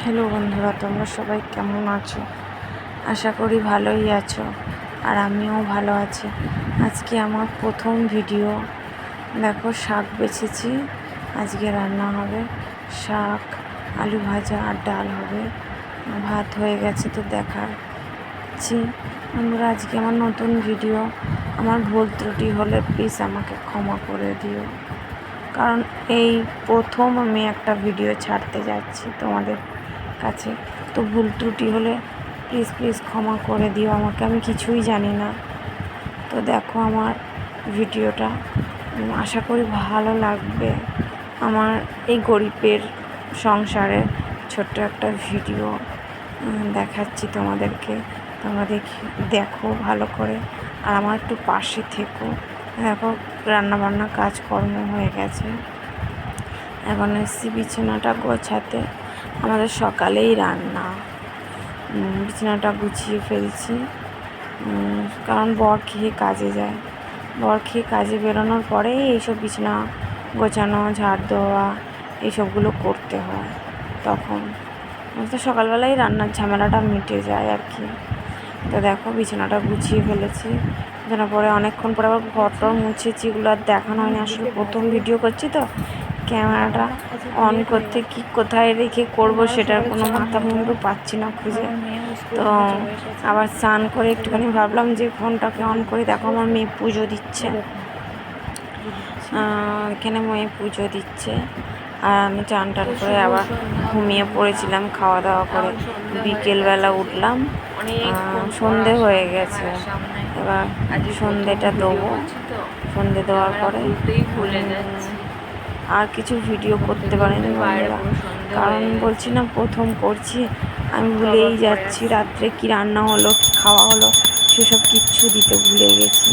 Hello বন্ধুরা, তোমরা সবাই কেমন আছো? আশা করি ভালোই আছো, আর আমিও ভালো আছি। আজকে আমার প্রথম ভিডিও। দেখো, শাক বেছেছি, আজকে রান্না হবে শাক, আলু ভাজা আর ডাল হবে। ভাত হয়ে গেছে তো দেখাচ্ছি। বন্ধুরা, আজকে আমার নতুন ভিডিও। আমার ভুল ত্রুটি হলে প্লিজ আমাকে ক্ষমা করে দিও, কারণ এই প্রথম আমি একটা ভিডিও ছাড়তে যাচ্ছি তোমাদের কাছে। তো ভুল ত্রুটি হলে প্লিজ ক্ষমা করে দিও আমাকে, আমি কিছুই জানি না। তো দেখো আমার ভিডিওটা, আশা করি ভালো লাগবে। আমার এই গরিবের সংসারে ছোট্ট একটা ভিডিও দেখাচ্ছি তোমাদেরকে। তোমরা দেখো ভালো করে, আর আমার একটু পাশে থেকো। দেখো, রান্নাবান্না কাজকর্ম হয়ে গেছে, এখন এসছি বিছানাটা গোছাতে। আমাদের সকালেই রান্না, বিছানাটা গুছিয়ে ফেলছি, কারণ বর খেয়ে কাজে যায়। বর খেয়ে কাজে বেরোনোর পরেই এইসব বিছানা গোছানো, ঝাড় দেওয়া এইসবগুলো করতে হয়। তখন তো সকালবেলায় রান্নার ঝামেলাটা মিটে যায় আর কি। তো দেখো, বিছানাটা গুছিয়ে ফেলেছি। বিছানা পরে অনেকক্ষণ পরে আবার ঘরটর মুছেছি, এগুলো আর দেখানো হয়নি। আসলে প্রথম ভিডিও করছি তো, ক্যামেরাটা অন করতে কি কোথায় রেখে করব সেটার কোনো মাথা মুন্ডু পাচ্ছি না খুঁজে। তো আবার স্নান করে একটুখানি ভাবলাম যে ফোনটাকে অন করে। দেখো, আমার মেয়ে পুজো দিচ্ছে, এখানে মেয়ে পুজো দিচ্ছে, আর আমি চান টান করে আবার ঘুমিয়ে পড়েছিলাম খাওয়া দাওয়া করে। বিকেলবেলা উঠলাম, সন্ধে হয়ে গেছে। এবার সন্ধেটা দেবো, সন্ধে দেওয়ার পরে আর কিছু ভিডিও করতে পারিনি বন্ধুরা, কারণ বলছি না প্রথম করছি, আমি ভুলেই যাচ্ছি রাত্রে কি রান্না হলো, কি খাওয়া হলো সেসব কিচ্ছু দিতে ভুলে গেছি।